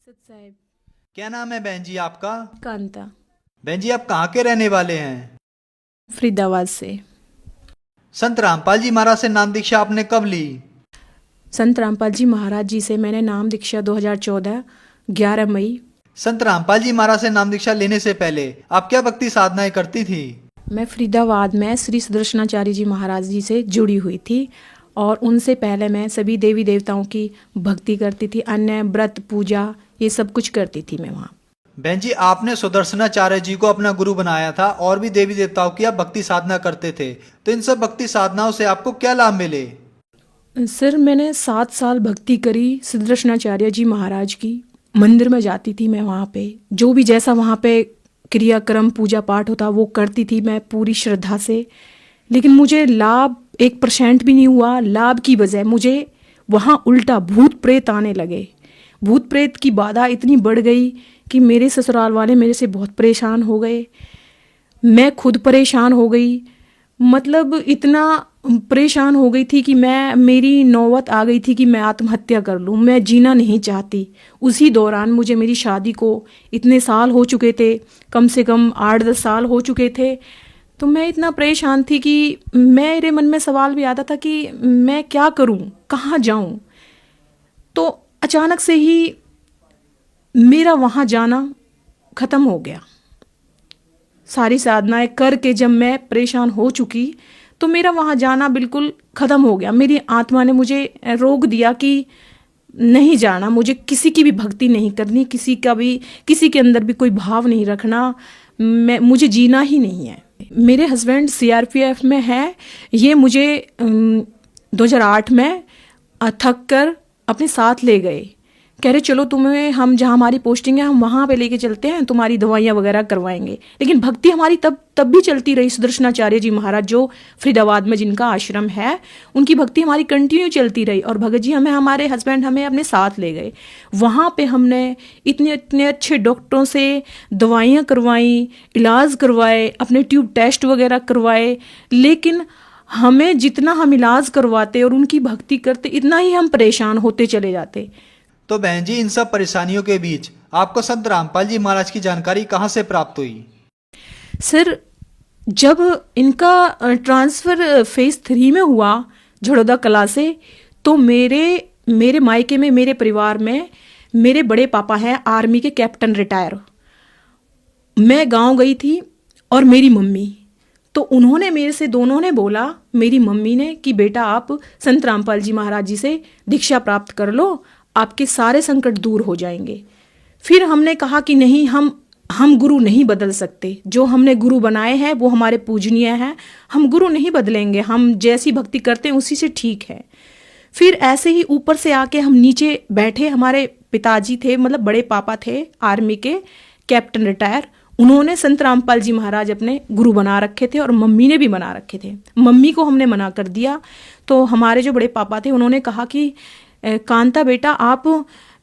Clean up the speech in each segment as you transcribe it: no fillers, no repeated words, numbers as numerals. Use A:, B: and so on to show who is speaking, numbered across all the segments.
A: सत साहेब।
B: क्या नाम है बहन जी आपका?
A: कांता।
B: बहन जी आप कहाँ के रहने वाले हैं?
A: फरीदाबाद से।
B: संत रामपाल जी महाराज से नाम दीक्षा आपने कब ली?
A: संत रामपाल जी महाराज जी से मैंने नाम दीक्षा 2014 11 मई।
B: संत रामपाल जी महाराज से नाम दीक्षा लेने से पहले आप क्या भक्ति साधनाएं करती थी?
A: मैं फरीदाबाद में श्री सुदर्शनाचार्य जी महाराज जी से जुड़ी हुई थी और उनसे पहले मैं सभी देवी देवताओं की भक्ति करती थी, अन्य व्रत पूजा ये सब कुछ करती थी मैं वहाँ।
B: बहन जी आपने सुदर्शनाचार्य जी को अपना गुरु बनाया था और भी देवी देवताओं की आप भक्ति साधना करते थे, तो इन सब भक्ति साधनाओं से आपको क्या लाभ मिले?
A: सर मैंने 7 साल भक्ति करी सुदर्शनाचार्य जी महाराज की। मंदिर में जाती थी मैं, वहाँ पे जो भी जैसा वहाँ पे क्रियाक्रम पूजा पाठ होता वो करती थी मैं पूरी श्रद्धा से, लेकिन मुझे लाभ 1% भी नहीं हुआ। लाभ की बजाय मुझे वहाँ उल्टा भूत प्रेत आने लगे। भूत प्रेत की बाधा इतनी बढ़ गई कि मेरे ससुराल वाले मेरे से बहुत परेशान हो गए, मैं खुद परेशान हो गई। मतलब इतना परेशान हो गई थी कि मेरी नौबत आ गई थी कि मैं आत्महत्या कर लूँ, मैं जीना नहीं चाहती। उसी दौरान मुझे मेरी शादी को इतने साल हो चुके थे, कम से कम 8-10 साल हो चुके थे। तो मैं इतना परेशान थी कि मेरे मन में सवाल भी आता था कि मैं क्या करूँ, कहाँ जाऊँ। तो अचानक से ही मेरा वहाँ जाना ख़त्म हो गया। सारी साधनाएं करके जब मैं परेशान हो चुकी तो मेरा वहाँ जाना बिल्कुल ख़त्म हो गया। मेरी आत्मा ने मुझे रोक दिया कि नहीं जाना, मुझे किसी की भी भक्ति नहीं करनी, किसी के अंदर भी कोई भाव नहीं रखना, मुझे जीना ही नहीं है। मेरे हस्बैंड सीआरपीएफ में है। ये मुझे 2008 में थक कर अपने साथ ले गए, कह रहे चलो तुम्हें हम जहाँ हमारी पोस्टिंग है हम वहाँ पे लेके चलते हैं, तुम्हारी दवाइयाँ वगैरह करवाएंगे। लेकिन भक्ति हमारी तब भी चलती रही। सुदर्शनाचार्य जी महाराज जो फरीदाबाद में जिनका आश्रम है, उनकी भक्ति हमारी कंटिन्यू चलती रही। और भगत जी हमारे हस्बैंड हमें अपने साथ ले गए। वहाँ पे हमने इतने इतने अच्छे डॉक्टरों से दवाइयाँ करवाई, इलाज करवाए, अपने ट्यूब टेस्ट वगैरह करवाए, लेकिन हमें जितना हम इलाज करवाते और उनकी भक्ति करते इतना ही हम परेशान होते चले जाते।
B: तो बहन जी इन सब परेशानियों के बीच आपको संत रामपाल जी महाराज की जानकारी कहाँ से प्राप्त हुई?
A: सर जब इनका ट्रांसफ़र फेज़ 3 में हुआ झड़ौदा कला से, तो मेरे मायके में, मेरे परिवार में मेरे बड़े पापा हैं आर्मी के कैप्टन रिटायर। मैं गांव गई थी और मेरी मम्मी, तो उन्होंने मेरे से, दोनों ने बोला, मेरी मम्मी ने कि बेटा आप संत रामपाल जी महाराज जी से दीक्षा प्राप्त कर लो, आपके सारे संकट दूर हो जाएंगे। फिर हमने कहा कि नहीं, हम गुरु नहीं बदल सकते। जो हमने गुरु बनाए हैं वो हमारे पूजनीय हैं, हम गुरु नहीं बदलेंगे, हम जैसी भक्ति करते हैं उसी से ठीक है। फिर ऐसे ही ऊपर से आके हम नीचे बैठे। हमारे पिताजी थे, मतलब बड़े पापा थे आर्मी के कैप्टन रिटायर, उन्होंने संत रामपाल जी महाराज अपने गुरु बना रखे थे और मम्मी ने भी बना रखे थे। मम्मी को हमने मना कर दिया। तो हमारे जो बड़े पापा थे उन्होंने कहा कि कांता बेटा आप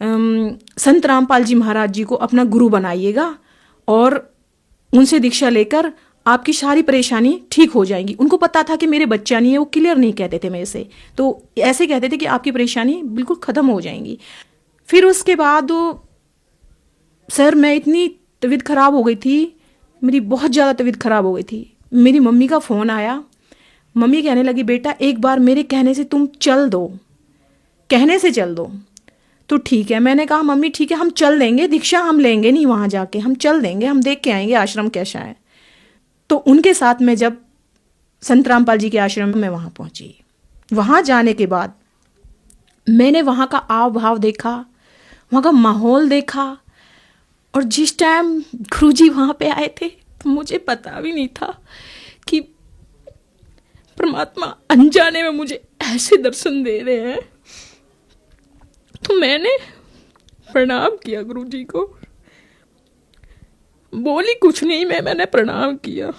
A: संत रामपाल जी महाराज जी को अपना गुरु बनाइएगा और उनसे दीक्षा लेकर आपकी सारी परेशानी ठीक हो जाएगी। उनको पता था कि मेरे बच्चा नहीं है, वो क्लियर नहीं कहते थे मेरे से, तो ऐसे कहते थे कि आपकी परेशानी बिल्कुल ख़त्म हो जाएंगी। फिर उसके बाद सर मैं इतनी तबीयत ख़राब हो गई थी, मेरी बहुत ज़्यादा तबीयत ख़राब हो गई थी। मेरी मम्मी का फ़ोन आया, मम्मी कहने लगी बेटा एक बार मेरे कहने से तुम चल दो, कहने से चल दो। तो ठीक है, मैंने कहा मम्मी ठीक है हम चल देंगे, दीक्षा हम लेंगे नहीं, वहाँ जाके हम चल देंगे, हम देख के आएंगे आश्रम कैसा है। तो उनके साथ में जब संत रामपाल जी के आश्रम में वहाँ पहुँची, वहाँ जाने के बाद मैंने वहाँ का आव भाव देखा, वहाँ का माहौल देखा। और जिस टाइम गुरु जी वहाँ पे आए थे तो मुझे पता भी नहीं था कि परमात्मा अनजाने में मुझे ऐसे दर्शन दे रहे हैं। तो मैंने प्रणाम किया गुरु जी को, बोली कुछ नहीं, मैंने प्रणाम किया।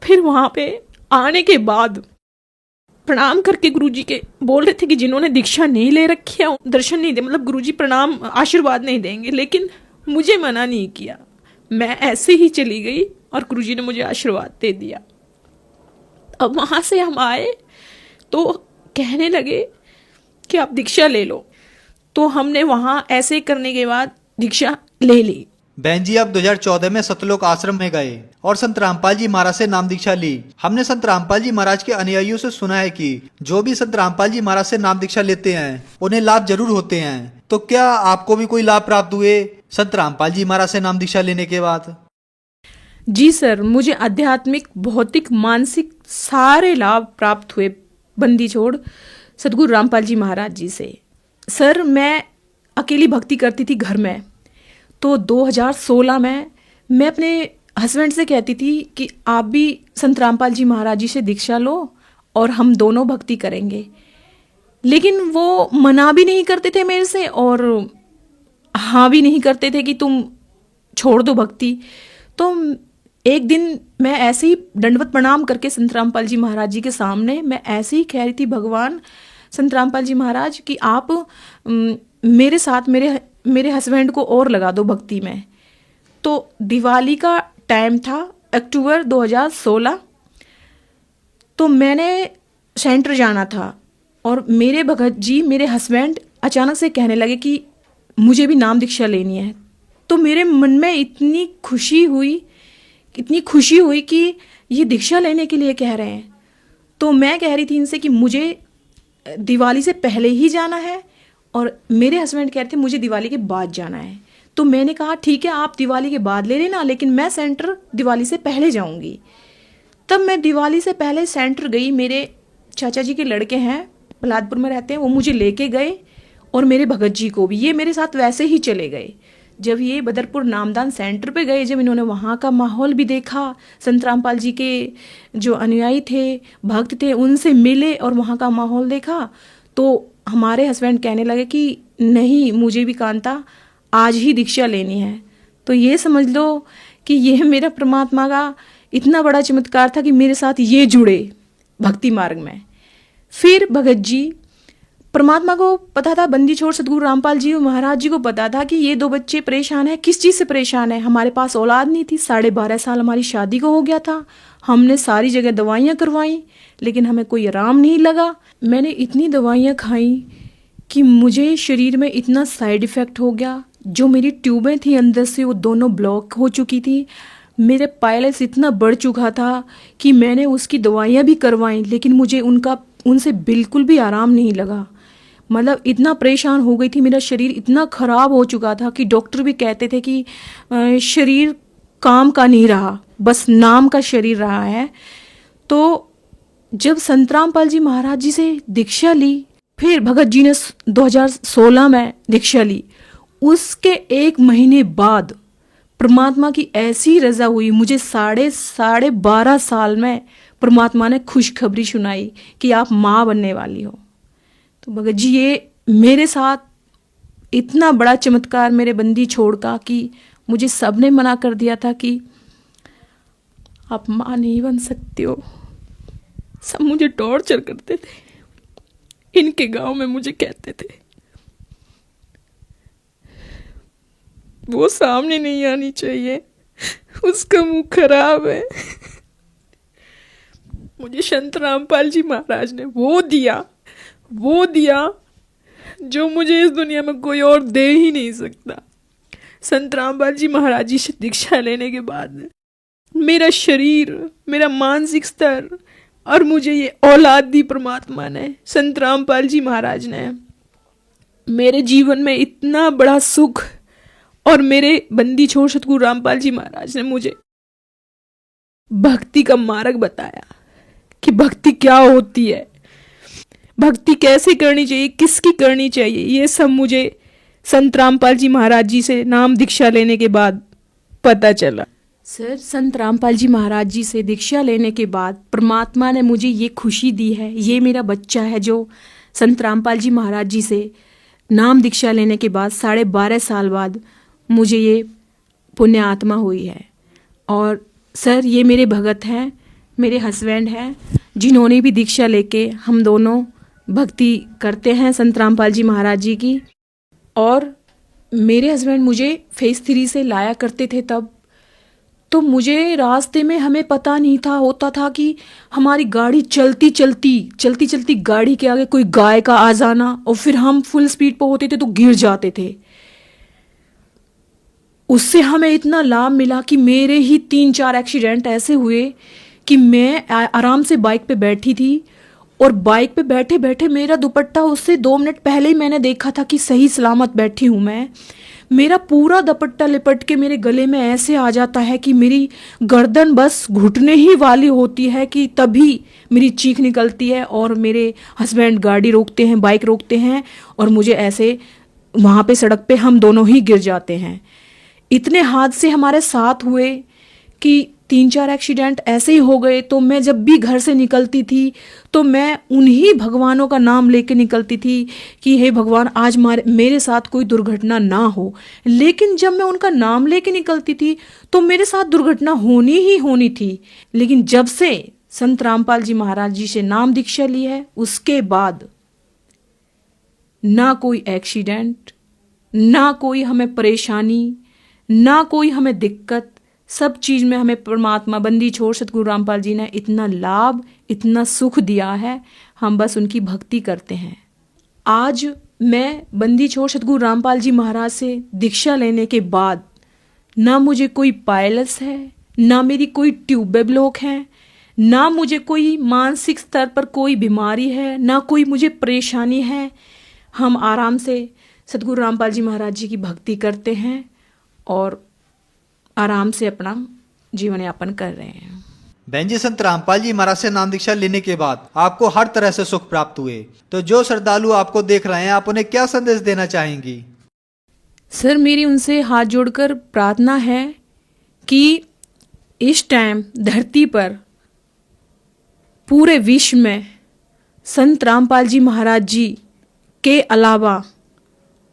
A: फिर वहाँ पे आने के बाद प्रणाम करके गुरु जी के बोल रहे थे कि जिन्होंने दीक्षा नहीं ले रखी है दर्शन नहीं दे, मतलब गुरु जी प्रणाम आशीर्वाद नहीं देंगे, लेकिन मुझे मना नहीं किया। मैं ऐसे ही चली गई और गुरु जी ने मुझे आशीर्वाद दे दिया। अब वहाँ से हम आए तो कहने लगे कि आप दीक्षा ले लो। तो हमने वहाँ ऐसे करने के बाद दीक्षा ले ली।
B: बहन जी अब 2014 में सतलोक आश्रम में गए और संत रामपाल जी महाराज से नाम दीक्षा ली। हमने संत रामपाल जी महाराज के अनुयायियों से सुना है कि जो भी संत रामपाल जी महाराज से नाम दीक्षा लेते हैं उन्हें लाभ जरूर होते हैं। तो क्या आपको भी कोई लाभ प्राप्त हुए संत रामपाल जी महाराज से नाम दीक्षा लेने के बाद?
A: जी सर, मुझे आध्यात्मिक, भौतिक, मानसिक सारे लाभ प्राप्त हुए बंदी छोड़ सदगुरु रामपाल जी महाराज जी से। सर मैं अकेली भक्ति करती थी घर में, तो 2016 में मैं अपने हस्बैंड से कहती थी कि आप भी संत रामपाल जी महाराज जी से दीक्षा लो और हम दोनों भक्ति करेंगे। लेकिन वो मना भी नहीं करते थे मेरे से और हाँ भी नहीं करते थे कि तुम छोड़ दो भक्ति। तो एक दिन मैं ऐसे ही दंडवत प्रणाम करके संत रामपाल जी महाराज जी के सामने मैं ऐसे ही कह रही थी, भगवान संत रामपाल जी महाराज कि आप मेरे साथ मेरे हस्बैंड को और लगा दो भक्ति में। तो दिवाली का टाइम था, अक्टूबर 2016। तो मैंने सेंटर जाना था और मेरे भगत जी, मेरे हस्बैंड अचानक से कहने लगे कि मुझे भी नाम दीक्षा लेनी है। तो मेरे मन में इतनी खुशी हुई कि ये दीक्षा लेने के लिए कह रहे हैं। तो मैं कह रही थी इनसे कि मुझे दिवाली से पहले ही जाना है और मेरे हस्बैंड कह रहे थे मुझे दिवाली के बाद जाना है। तो मैंने कहा ठीक है, आप दिवाली के बाद ले लेना, लेकिन मैं सेंटर दिवाली से पहले जाऊंगी। तब मैं दिवाली से पहले सेंटर गई। मेरे चाचा जी के लड़के हैं, प्रहलादपुर में रहते हैं, वो मुझे लेके गए और मेरे भगत जी को भी, ये मेरे साथ वैसे ही चले गए। जब ये बदरपुर नामदान सेंटर पे गए, जब इन्होंने वहाँ का माहौल भी देखा, संत रामपाल जी के जो अनुयायी थे, भक्त थे, उनसे मिले और वहाँ का माहौल देखा, तो हमारे हस्बैंड कहने लगे कि नहीं, मुझे भी कांता आज ही दीक्षा लेनी है। तो ये समझ लो कि ये मेरा परमात्मा का इतना बड़ा चमत्कार था कि मेरे साथ ये जुड़े भक्ति मार्ग में। फिर भगत जी, परमात्मा को पता था, बंदी छोड़ सदगुरु रामपाल जी महाराज जी को पता था कि ये दो बच्चे परेशान हैं। किस चीज़ से परेशान है? हमारे पास औलाद नहीं थी, 12.5 साल हमारी शादी को हो गया था। हमने सारी जगह दवाइयाँ करवाई लेकिन हमें कोई आराम नहीं लगा। मैंने इतनी दवाइयाँ खाई कि मुझे शरीर में इतना साइड इफ़ेक्ट हो गया। जो मेरी ट्यूबें थी अंदर से वो दोनों ब्लॉक हो चुकी थी। मेरे पायल्स इतना बढ़ चुका था कि मैंने उसकी दवाइयाँ भी करवाई लेकिन मुझे उनसे बिल्कुल भी आराम नहीं लगा। मतलब इतना परेशान हो गई थी, मेरा शरीर इतना ख़राब हो चुका था कि डॉक्टर भी कहते थे कि शरीर काम का नहीं रहा, बस नाम का शरीर रहा है। तो जब संत रामपाल जी महाराज जी से दीक्षा ली, फिर भगत जी ने 2016 में दीक्षा ली, उसके 1 महीने बाद परमात्मा की ऐसी रज़ा हुई, मुझे 12.5 साल में परमात्मा ने खुशखबरी सुनाई कि आप माँ बनने वाली हो। तो भगत जी, ये मेरे साथ इतना बड़ा चमत्कार मेरे बंदी छोड़ का कि मुझे सबने मना कर दिया था कि आप माँ नहीं बन सकते हो। सब मुझे टॉर्चर करते थे, इनके गांव में मुझे कहते थे वो सामने नहीं आनी चाहिए, उसका मुंह खराब है। मुझे संत रामपाल जी महाराज ने वो दिया जो मुझे इस दुनिया में कोई और दे ही नहीं सकता। संत रामपाल जी महाराज जी से दीक्षा लेने के बाद मेरा शरीर, मेरा मानसिक स्तर और मुझे ये औलाद दी परमात्मा ने, संत रामपाल जी महाराज ने, मेरे जीवन में इतना बड़ा सुख, और मेरे बंदी छोड़ सतगुरु रामपाल जी महाराज ने मुझे भक्ति का मार्ग बताया कि भक्ति क्या होती है, भक्ति कैसे करनी चाहिए, किसकी करनी चाहिए। ये सब मुझे संत रामपाल जी महाराज जी से नाम दीक्षा लेने के बाद पता चला। सर, संत रामपाल जी महाराज जी से दीक्षा लेने के बाद परमात्मा ने मुझे ये खुशी दी है, ये मेरा बच्चा है जो संत रामपाल जी महाराज जी से नाम दीक्षा लेने के बाद 12.5 साल बाद मुझे ये पुण्य आत्मा हुई है। और सर, ये मेरे भगत हैं, मेरे हस्बैंड हैं, जिन्होंने भी दीक्षा लेके हम दोनों भक्ति करते हैं संत रामपाल जी महाराज जी की। और मेरे हस्बैंड मुझे फेज 3 से लाया करते थे तब, तो मुझे रास्ते में हमें पता नहीं था, होता था कि हमारी गाड़ी चलती चलती गाड़ी के आगे कोई गाय का आ जाना और फिर हम फुल स्पीड पर होते थे तो गिर जाते थे। उससे हमें इतना लाभ मिला कि मेरे ही 3-4 एक्सीडेंट ऐसे हुए कि मैं आराम से बाइक पे बैठी थी और बाइक पे बैठे बैठे मेरा दुपट्टा उससे 2 मिनट पहले ही मैंने देखा था कि सही सलामत बैठी हूँ मैं, मेरा पूरा दुपट्टा लिपट के मेरे गले में ऐसे आ जाता है कि मेरी गर्दन बस घुटने ही वाली होती है कि तभी मेरी चीख निकलती है और मेरे हस्बैंड गाड़ी रोकते हैं, बाइक रोकते हैं और मुझे ऐसे वहाँ पे सड़क पे हम दोनों ही गिर जाते हैं। इतने हादसे हमारे साथ हुए कि 3-4 एक्सीडेंट ऐसे ही हो गए। तो मैं जब भी घर से निकलती थी तो मैं उन्हीं भगवानों का नाम लेके निकलती थी कि हे भगवान आज मेरे साथ कोई दुर्घटना ना हो। लेकिन जब मैं उनका नाम लेके निकलती थी तो मेरे साथ दुर्घटना होनी ही होनी थी। लेकिन जब से संत रामपाल जी महाराज जी से नाम दीक्षा ली है उसके बाद ना कोई एक्सीडेंट, ना कोई हमें परेशानी, ना कोई हमें दिक्कत, सब चीज में हमें परमात्मा बंदी छोड़ सतगुरु रामपाल जी ने इतना लाभ, इतना सुख दिया है। हम बस उनकी भक्ति करते हैं। आज मैं बंदी छोड़ सतगुरु रामपाल जी महाराज से दीक्षा लेने के बाद ना मुझे कोई पायलस है, ना मेरी कोई ट्यूब ब्लॉक है, ना मुझे कोई मानसिक स्तर पर कोई बीमारी है, ना कोई मुझे परेशानी है। हम आराम से सतगुरु रामपाल जी महाराज जी की भक्ति करते हैं और आराम से अपना जीवन यापन कर रहे हैं।
B: बहन जी, संत रामपाल जी महाराज से नाम दीक्षा लेने के बाद आपको हर तरह से सुख प्राप्त हुए, तो जो श्रद्धालु आपको देख रहे हैं आप उन्हें क्या संदेश देना चाहेंगी?
A: सर, मेरी उनसे हाथ जोड़कर प्रार्थना है कि इस टाइम धरती पर पूरे विश्व में संत रामपाल जी महाराज जी के अलावा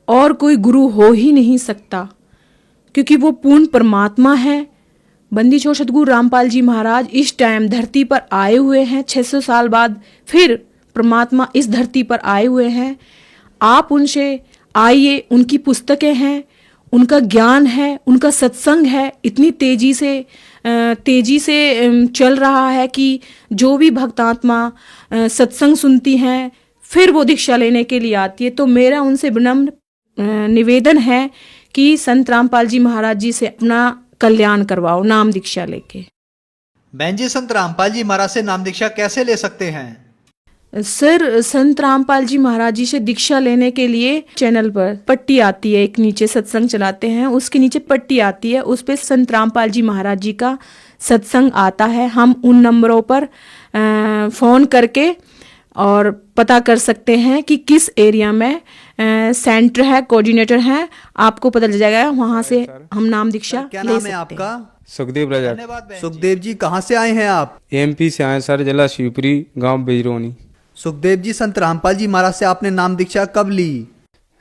A: और कोई गुरु हो ही नहीं सकता, क्योंकि वो पूर्ण परमात्मा है। बंदी छोड़ सतगुरु रामपाल जी महाराज इस टाइम धरती पर आए हुए हैं। 600 साल बाद फिर परमात्मा इस धरती पर आए हुए हैं। आप उनसे आइए, उनकी पुस्तकें हैं, उनका ज्ञान है, उनका सत्संग है, इतनी तेजी से चल रहा है कि जो भी भक्तात्मा सत्संग सुनती हैं फिर वो दीक्षा लेने के लिए आती है। तो मेरा उनसे विनम्र निवेदन है कि संत रामपाल जी महाराज जी से अपना कल्याण करवाओ नाम दीक्षा लेके।
B: बहन जी, संत रामपाल जी महाराज से नाम दीक्षा कैसे ले सकते हैं?
A: सर, संत रामपाल जी महाराज जी से दीक्षा लेने के लिए चैनल पर पट्टी आती है, एक नीचे सत्संग चलाते हैं, उसके नीचे पट्टी आती है, उस पे संत रामपाल जी महाराज जी का सत्संग आता है। हम उन नंबरों पर फोन करके और पता कर सकते हैं कि किस एरिया में सेंटर है, कोऑर्डिनेटर है, आपको पता चल जाएगा। वहां से हम नाम दीक्षा
B: क्या
A: ले
B: नाम
A: सकते
B: है
A: हैं।
B: आपका?
C: सुखदेव रजक।
B: धन्यवाद बहन जी। सुखदेव जी, कहाँ से आए हैं आप?
C: एमपी से आए सर, जिला शिवपुरी, गांव बेजरोनी।
B: सुखदेव जी, संत रामपाल जी महाराज से आपने नाम दीक्षा कब ली?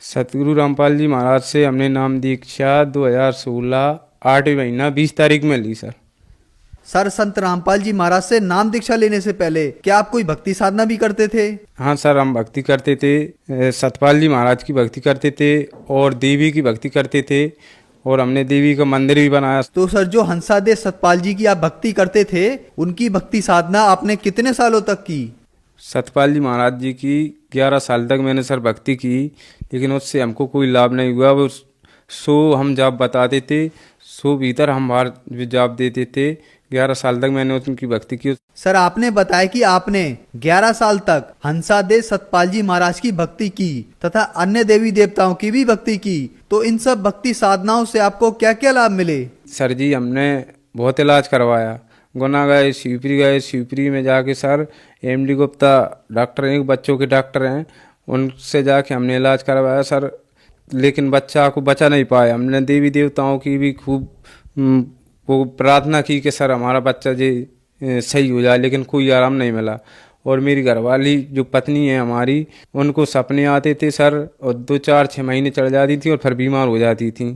C: सतगुरु रामपाल जी महाराज से हमने नाम दीक्षा 2016 8 महीना 20 तारीख में ली सर।
B: सर, संत रामपाल जी महाराज से नाम दीक्षा लेने से पहले क्या आप कोई भक्ति साधना भी करते थे?
C: हाँ सर, हम भक्ति करते थे, सतपाल जी महाराज की भक्ति करते थे और देवी की भक्ति करते थे और हमने देवी का मंदिर भी बनाया।
B: तो सर, जो हंसादेव सतपाल जी की आप भक्ति करते थे उनकी भक्ति साधना आपने कितने सालों तक की?
C: सतपाल जी महाराज जी की 11 साल तक मैंने सर भक्ति की, लेकिन उससे हमको कोई लाभ नहीं हुआ। वो सो हम जाप बताते थे, सो भीतर हम बाहर जाप देते थे। 11 साल तक मैंने उनकी भक्ति की।
B: सर, आपने बताया कि आपने 11 साल तक हंसादेव सतपाल जी महाराज की भक्ति की तथा अन्य देवी देवताओं की भी भक्ति की, तो इन सब भक्ति साधनाओं से आपको क्या क्या लाभ मिले?
C: सर जी, हमने बहुत इलाज करवाया, गुना गए, शिवपुरी में जाके सर एमडी गुप्ता डॉक्टर हैं, बच्चों के डॉक्टर हैं, उनसे जाके हमने इलाज करवाया सर, लेकिन बच्चा को बचा नहीं पाया। हमने देवी देवताओं की भी खूब वो प्रार्थना की कि सर हमारा बच्चा जी सही हो जाए, लेकिन कोई आराम नहीं मिला। और मेरी घरवाली जो पत्नी है हमारी, उनको सपने आते थे सर, और 2-4-6 महीने चढ़ जाती थी और फिर बीमार हो जाती थी,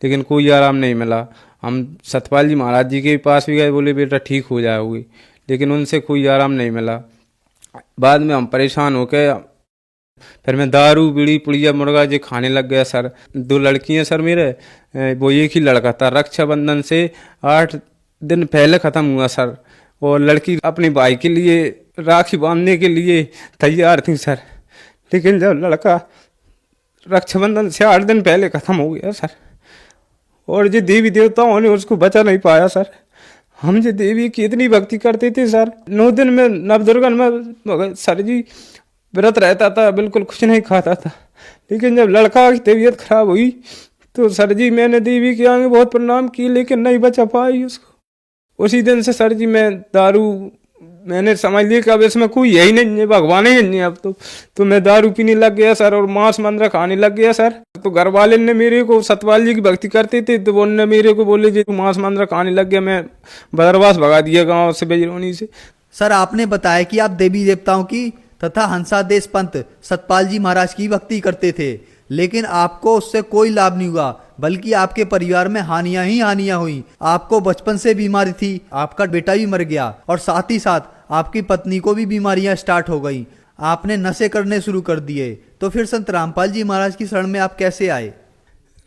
C: लेकिन कोई आराम नहीं मिला। हम सतपाल जी महाराज जी के पास भी गए, बोले बेटा ठीक हो जाओगे, लेकिन उनसे कोई आराम नहीं मिला। बाद में हम परेशान होकर फिर मैं दारू बीड़ी पुड़िया मुर्गा जो खाने लग गया सर। 2 लड़की हैं सर मेरे, वो एक ही लड़का था। रक्षाबंधन से 8 दिन पहले ख़त्म हुआ सर, और लड़की अपने भाई के लिए राखी बांधने के लिए तैयार थी सर, लेकिन जब लड़का रक्षाबंधन से 8 दिन पहले ख़त्म हो गया सर, और जो देवी देवताओं ने उसको बचा नहीं पाया सर। हम जो देवी की इतनी भक्ति करते थे सर, 9 दिन में नवदुर्गन में सर जी व्रत रहता था, बिल्कुल कुछ नहीं खाता था। लेकिन जब लड़का की तबीयत खराब हुई तो सर जी मैंने देवी के आगे बहुत प्रणाम की, लेकिन नहीं बचा पाई उसको। उसी दिन से सर जी मैं दारू, मैंने समझ लिया कि अब इसमें कोई यही नहीं है, भगवान ही नहीं है अब तो मैं दारू पीने लग गया सर, और मांस मंद्रा खाने लग गया सर। तो घर वाले ने मेरे को, सतपाल जी की भक्ति करते थे, तो उन्होंने मेरे को बोले जी मांस मंद्रा खाने लग गया, मैं बदरवास भगा दिया गाँव से, बेजरोनी से।
B: सर, आपने बताया कि आप देवी देवताओं की तथा हंसादेश पंत सतपाल जी महाराज की भक्ति करते थे, लेकिन आपको उससे कोई लाभ नहीं हुआ, बल्कि आपके परिवार में हानियां ही हानियां हुई। आपको बचपन से बीमारी थी, आपका बेटा भी मर गया, और साथ ही साथ आपकी पत्नी को भी बीमारियां स्टार्ट हो गई। आपने नशे करने शुरू कर दिए। तो फिर संत रामपाल जी महाराज की शरण में आप कैसे आए?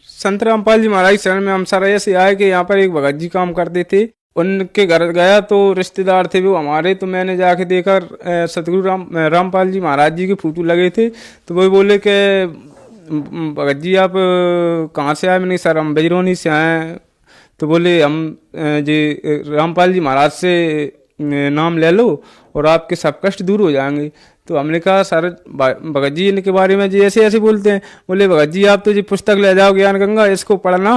C: संत रामपाल जी महाराज शरण में हम सर ऐसे आए कि यहाँ पर एक भगत जी काम करते थे, उनके घर गया तो रिश्तेदार थे वो हमारे। तो मैंने जाके देखा सतगुरु रामपाल जी महाराज जी के फोटो लगे थे। तो वो बोले कि भगत जी आप कहाँ से आए? मैंने सर हम बेजरोनी से आए। तो बोले हम जी रामपाल जी महाराज से नाम ले लो और आपके सब कष्ट दूर हो जाएंगे। तो हमने कहा सर भगत जी इनके बारे में जी ऐसे ऐसे बोलते हैं। बोले भगत जी आप तो जी पुस्तक ले जाओ ज्ञान गंगा, इसको पढ़ना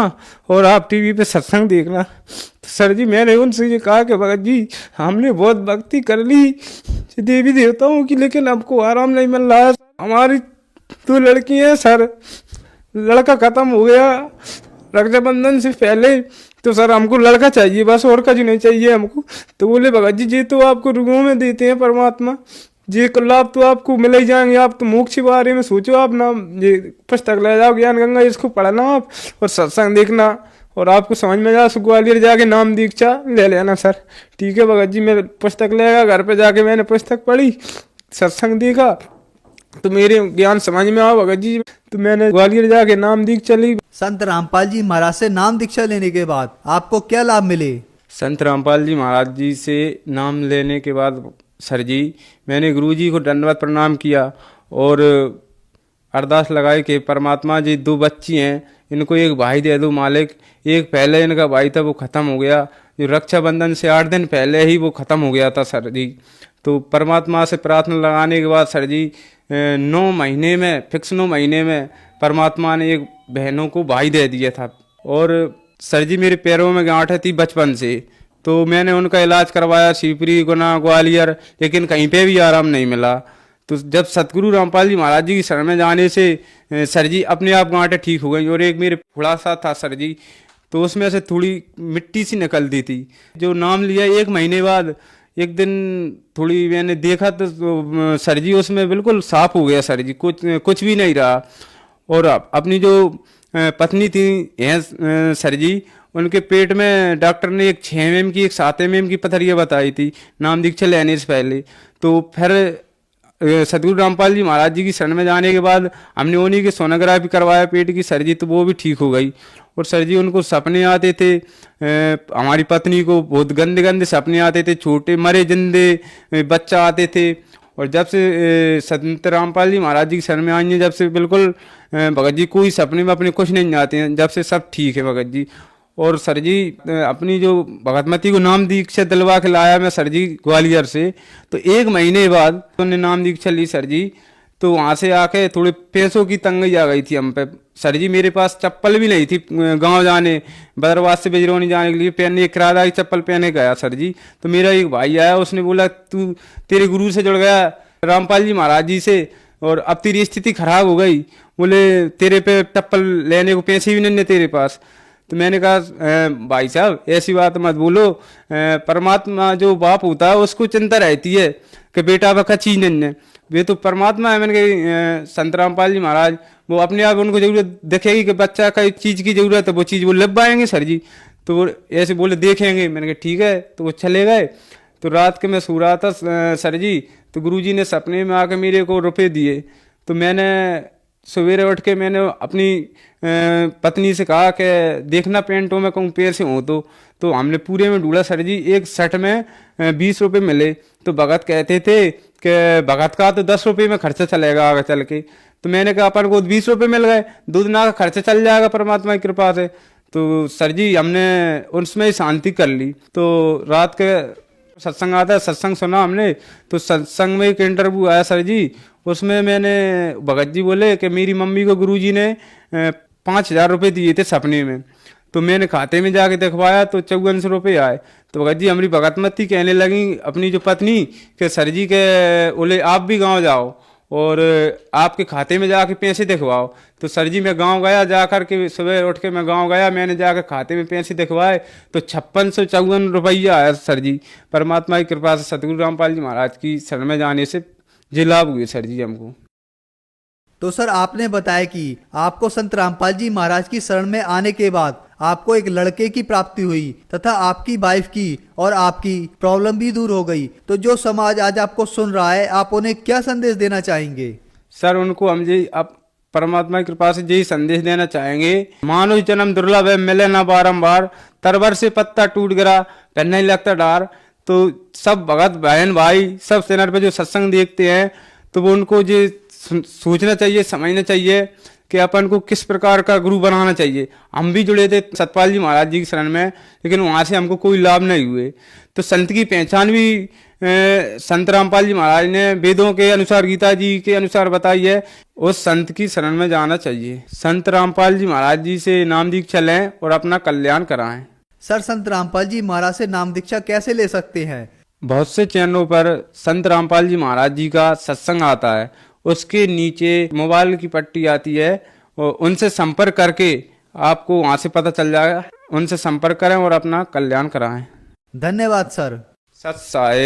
C: और आप टीवी पे सत्संग देखना। तो सर जी मैंने उनसे ये कहा कि भगत जी हमने बहुत भक्ति कर ली देवी देवताओं की, लेकिन हमको आराम नहीं मिल रहा है। हमारी 2 लड़की हैं सर, लड़का खत्म हो गया रक्षाबंधन से पहले, तो सर हमको लड़का चाहिए बस, और कुछ नहीं चाहिए हमको। तो बोले भगत जी ये तो आपको रुगों में देते हैं परमात्मा, ये लाभ तो आपको मिल ही जाएंगे, आप तो मोक्ष के बारे में सोचो। आप ना ये पुस्तक ले जाओ ज्ञान गंगा, इसको पढ़ना आप और सत्संग देखना, और आपको समझ में जा ग्वालियर जाके नाम दीक्षा ले लेना। सर ठीक है भगत जी, मैं पुस्तक लेगा। घर पे जाके मैंने पुस्तक पढ़ी, सत्संग देखा, तो मेरे ज्ञान समझ में आ भगत जी। तो मैंने ग्वालियर जाके नाम दीक्षा ली।
B: संत रामपाल जी महाराज से नाम दीक्षा लेने के बाद आपको क्या लाभ मिले?
C: संत रामपाल जी महाराज जी से नाम लेने के बाद सर जी मैंने गुरु जी को दंडवत प्रणाम किया और अरदास लगाई कि परमात्मा जी 2 बच्ची हैं, इनको एक भाई दे दो मालिक। एक पहले इनका भाई था वो ख़त्म हो गया, जो रक्षाबंधन से 8 दिन पहले ही वो ख़त्म हो गया था सर जी। तो परमात्मा से प्रार्थना लगाने के बाद सर जी 9 महीने में, फिक्स 9 महीने में परमात्मा ने एक बहनों को भाई दे दिया था। और सर जी मेरे पैरों में गांठ थी बचपन से, तो मैंने उनका इलाज करवाया शिवपुरी, गुना, ग्वालियर, लेकिन कहीं पे भी आराम नहीं मिला। तो जब सतगुरु रामपाल जी महाराज जी की शरण में जाने से सर जी अपने आप गांठें ठीक हो गई। और एक मेरे फुड़ा सा था सर जी, तो उसमें से थोड़ी मिट्टी सी निकलती थी। जो नाम लिया 1 महीने बाद एक दिन थोड़ी मैंने देखा तो सर जी उसमें बिल्कुल साफ हो गया सर जी, कुछ भी नहीं रहा। और अपनी जो पत्नी थी सर जी, उनके पेट में डॉक्टर ने एक 6 mm की, एक 7 mm की पथरियाँ बताई थी नाम दीक्षा लेने से पहले। तो फिर सतगुरु रामपाल जी महाराज जी की शरण में जाने के बाद हमने उन्हीं की सोनोग्राफी करवाया पेट की सर जी, तो वो भी ठीक हो गई। और सर जी उनको सपने आते थे, हमारी पत्नी को बहुत गंदे गंदे सपने आते थे, छोटे मरे जिंदे बच्चा आते थे। और जब से संत रामपाल जी महाराज जी की शरण में आई हैं, जब से बिल्कुल भगत जी कोई सपने में अपने कुछ नहीं आते हैं, जब से सब ठीक है भगत जी। और सर जी अपनी जो भगतमती को नाम दीक्षा दिलवा के लाया मैं सर जी ग्वालियर से, तो 1 महीने बाद उन्होंने नाम दीक्षा ली सर जी। तो वहाँ से आके थोड़े पैसों की तंगी आ गई थी हम पे सर जी। मेरे पास चप्पल भी नहीं थी गांव जाने, बदरवास से बेजरोनी जाने के लिए पहनने, एक किराएदारी चप्पल पहने गया सर जी। तो मेरा एक भाई आया, उसने बोला तू तेरे गुरु से जुड़ गया रामपाल जी महाराज जी से, और अब तेरी स्थिति खराब हो गई, बोले तेरे पे चप्पल लेने को पैसे भी नहीं है तेरे पास। तो मैंने कहा भाई साहब ऐसी बात मत बोलो, परमात्मा जो बाप होता है उसको चिंता रहती है कि बेटा वह चीज नहीं है, वे तो परमात्मा है। मैंने कहा संत रामपाल जी महाराज वो अपने आप उनको जरूरत दिखेगी कि बच्चा का चीज़ की जरूरत है, वो चीज़ वो लग पाएंगे सर जी। तो वो ऐसे बोले देखेंगे। मैंने कहा ठीक है, तो वो चले गए। तो रात के मैं सो रहा था सर जी, तो गुरुजी ने सपने में आके मेरे को रुपए दिए। तो मैंने सवेरे उठ के मैंने अपनी पत्नी से कहा कि देखना पेंटों में कहूँ पैर से हो तो हमने पूरे में ढूंढा सर जी, एक शर्ट में 20 रुपये मिले। तो भगत कहते थे कि भगत का तो 10 रुपये में खर्चा चलेगा आगे चल के। तो मैंने कहा अपन को 20 रुपये मिल गए, 2 दिन का खर्चा चल जाएगा परमात्मा की कृपा से। तो सर जी हमने उसमें ही शांति कर ली। तो रात के सत्संग आता है, सत्संग सुना हमने, तो सत्संग में एक इंटरव्यू आया सर जी, उसमें मैंने भगत जी बोले कि मेरी मम्मी को गुरुजी ने 5,000 रुपये दिए थे सपने में, तो मैंने खाते में जाके दिखवाया तो 5400 रुपये आए। तो भगत जी हमारी भगत मती कहने लगी अपनी जो पत्नी कि सर जी के बोले आप भी गांव जाओ और आपके खाते में जाके पैसे दिखवाओ। तो सर जी मैं गांव गया, जा कर के सुबह उठ के मैं गांव गया, मैंने जाकर खाते में पैसे दिखवाए तो 5654 रुपया आया सर जी। परमात्मा की कृपा से सतगुरु रामपाल जी महाराज की शरण में जाने से ये लाभ हुए सर जी हमको।
B: तो सर आपने बताया कि आपको संत रामपाल जी महाराज की शरण में आने के बाद आपको एक लड़के की प्राप्ति हुई तथा आपकी वाइफ की और आपकी प्रॉब्लम भी दूर हो गई। तो जो समाज आज आपको सुन रहा है, आप उन्हें क्या संदेश देना चाहेंगे?
C: सर उनको हम जी अब परमात्मा की कृपा से यही संदेश देना चाहेंगे, मानो जन्म दुर्लभ है मिले ना बारंबार, तरवर से पत्ता टूट गिरा फिर नहीं लगता डार। तो सब भगत बहन भाई सब चैनल पे जो सत्संग देखते हैं तो वो उनको ये सोचना चाहिए, समझना चाहिए कि अपन को किस प्रकार का गुरु बनाना चाहिए। हम भी जुड़े थे सतपाल जी महाराज जी की शरण में, लेकिन वहाँ से हमको कोई लाभ नहीं हुए। तो संत की पहचान भी संत रामपाल जी महाराज ने वेदों के अनुसार, गीता जी के अनुसार बताई है, उस संत की शरण में जाना चाहिए। संत रामपाल जी महाराज जी से नाम दीक्षा लें और अपना कल्याण कराएं।
B: सर संत रामपाल जी महाराज से नाम दीक्षा कैसे ले सकते हैं?
C: बहुत से चैनलों पर संत रामपाल जी महाराज जी का सत्संग आता है, उसके नीचे मोबाइल की पट्टी आती है और उनसे संपर्क करके आपको वहां से पता चल जाएगा। उनसे संपर्क करें और अपना कल्याण कराएं।
B: धन्यवाद सर।
C: सत साई।